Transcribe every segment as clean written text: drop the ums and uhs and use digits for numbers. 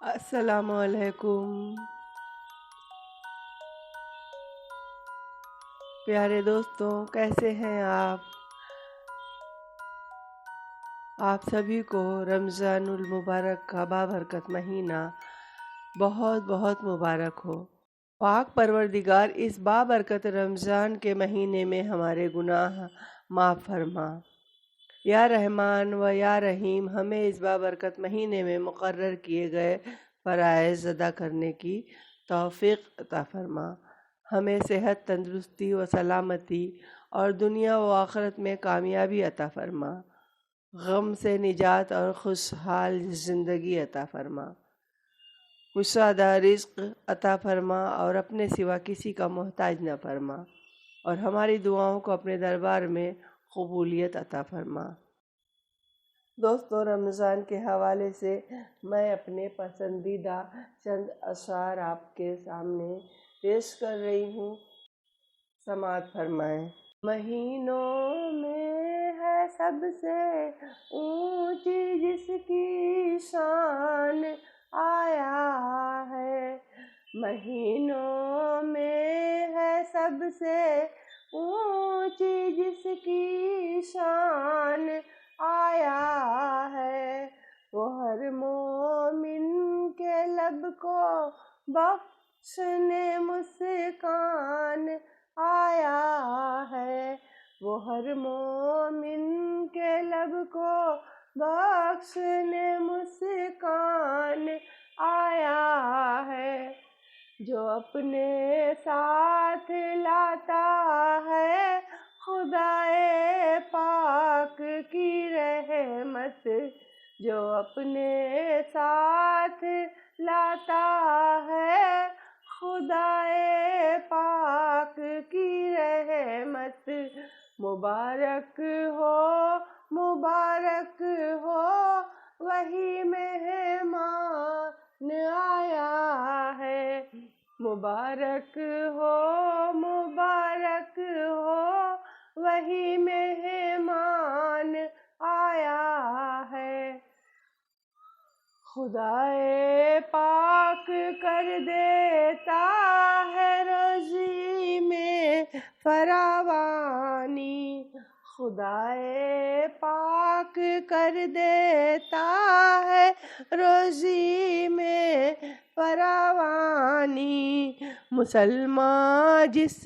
السلام علیکم پیارے دوستوں، کیسے ہیں آپ سبھی کو رمضان المبارک کا بابرکت مہینہ بہت بہت مبارک ہو۔ پاک پروردگار اس بابرکت رمضان کے مہینے میں ہمارے گناہ معاف فرما۔ یا رحمان و یا رحیم، ہمیں اس بابرکت مہینے میں مقرر کیے گئے فرائض ادا کرنے کی توفیق عطا فرما۔ ہمیں صحت، تندرستی و سلامتی اور دنیا و آخرت میں کامیابی عطا فرما۔ غم سے نجات اور خوشحال زندگی عطا فرما۔ کشادہ رزق عطا فرما اور اپنے سوا کسی کا محتاج نہ فرما، اور ہماری دعاؤں کو اپنے دربار میں قبولیت عطا فرما۔ دوستو، رمضان کے حوالے سے میں اپنے پسندیدہ چند اشعار آپ کے سامنے پیش کر رہی ہوں، سماعت فرمائیں۔ مہینوں میں ہے سب سے اونچی جس کی شان آیا ہے، مہینوں میں ہے سب سے اونچی جس کی شان آیا ہے، وہ ہر مومن کے لب کو بخشنے مسکان آیا ہے، وہ ہر مومن کے لب کو بخشنے مسکان آیا ہے، جو اپنے ساتھ لاتا ہے خدائے پاک کی رحمت، جو اپنے ساتھ لاتا ہے خدائے پاک کی رحمت، مبارک ہو وہی مہمان آیا ہے، مبارک ہو وہی مہمان آیا ہے، خدائے پاک کر دیتا ہے روزی میں فراوانی، خدائے پاک کر دیتا ہے روزی میں فراوانی، مسلمان جس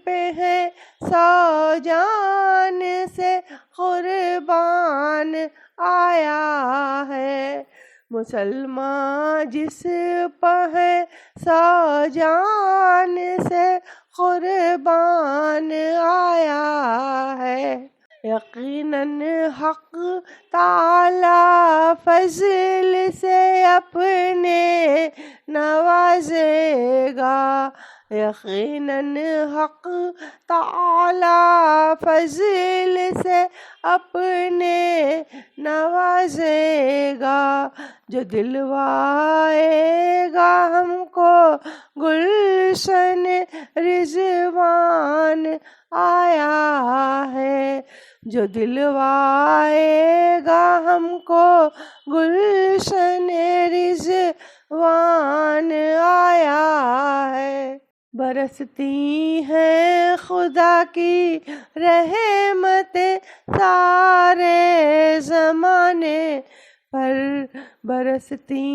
پہ ہے 100 جان سے قربان آیا ہے، مسلمان جس پہ ہے 100 جان سے قربان آیا ہے، یقیناً حق تعالی فضل سے اپنے نوازے گا، یقیناً حق تعالی فضل سے اپنے نوازے گا، جو دلوائے گا ہم کو گلشن رضوان آیا ہے، جو دلوائے گا ہم کو گلشن رضوان آیا ہے، برستی ہیں خدا کی رحمتیں سارے زمانے پر، برستی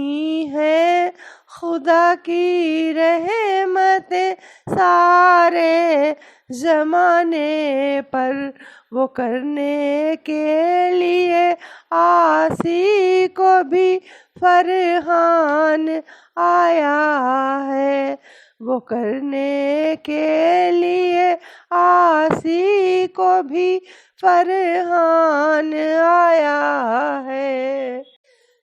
ہیں خدا کی رحمتیں سارے زمانے پر، وہ کرنے کے لیے عاصی کو بھی فرحان آیا ہے، وہ کرنے کے لیے عاصی کو بھی فرحان آیا ہے،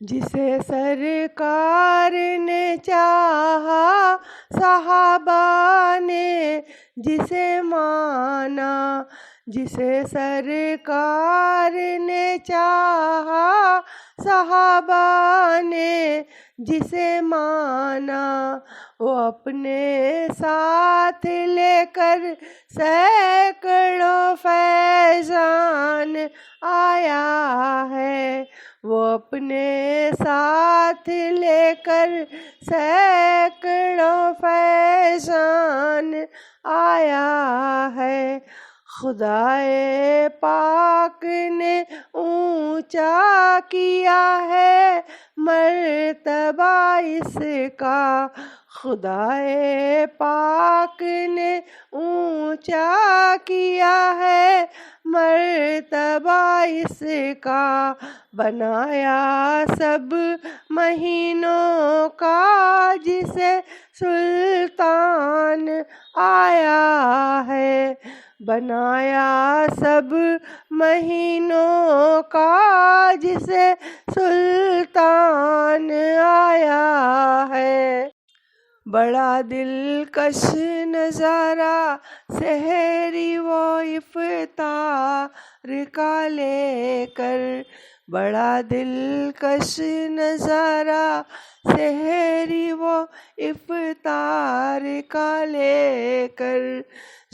جسے سرکار نے چاہا صحابہ نے جسے مانا، جسے سرکار نے چاہا صحابہ نے جسے مانا، وہ اپنے ساتھ لے کر سینکڑوں فیضان آیا ہے، وہ اپنے ساتھ لے کر سینکڑوں فیضان آیا ہے۔ خدائے پاک نے اونچا کیا ہے مرتبہ اس کا، خدائے پاک نے اونچا کیا ہے مرتبہ اس کا، بنایا سب مہینوں کا جسے سلطان آیا ہے، بنایا سب مہینوں کا جسے سلطان آیا ہے۔ بڑا دلکش نظارہ سحری و افطار کا لے کر، بڑا دلکش نظارہ سحری و افطار کا لے کر،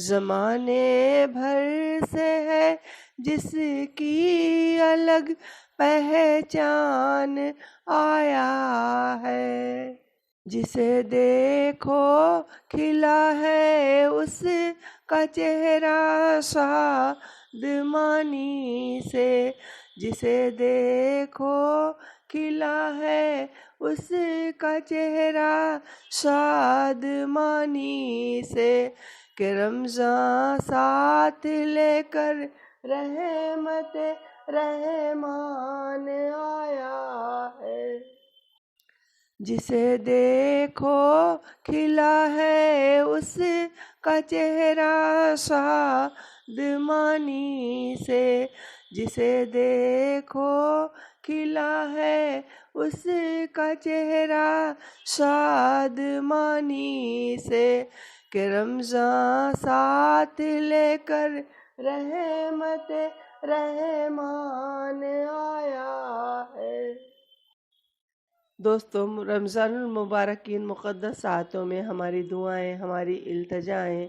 زمانے بھر سے ہے جس کی الگ پہچان آیا ہے، جسے دیکھو کھلا ہے اس کا چہرہ شادمانی سے، جسے دیکھو کھلا ہے اس کا چہرہ شادمانی سے، کہ رمضان ساتھ لے کر رحمت رحمان آیا ہے، جسے دیکھو کھلا ہے اس کا چہرہ شادمانی سے، جسے دیکھو کھلا ہے اس کا چہرہ شادمانی سے، کہ رمضان ساتھ لے کر رحمت رحمان آیا ہے۔ دوستو، رمضان المبارک کی ان مقدس ساعتوں میں ہماری دعائیں، ہماری التجائیں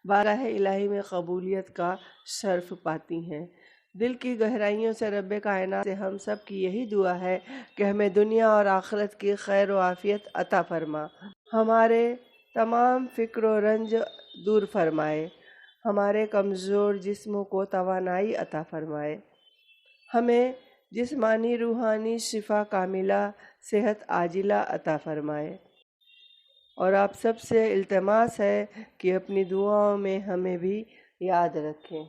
بارگاہ الہی میں قبولیت کا شرف پاتی ہیں۔ دل کی گہرائیوں سے رب کائنات سے ہم سب کی یہی دعا ہے کہ ہمیں دنیا اور آخرت کی خیر و عافیت عطا فرما، ہمارے تمام فکر و رنج دور فرمائے، ہمارے کمزور جسموں کو توانائی عطا فرمائے، ہمیں جسمانی روحانی شفا کاملہ صحت عاجلہ عطا فرمائے، اور آپ سب سے التماس ہے کہ اپنی دعاؤں میں ہمیں بھی یاد رکھیں۔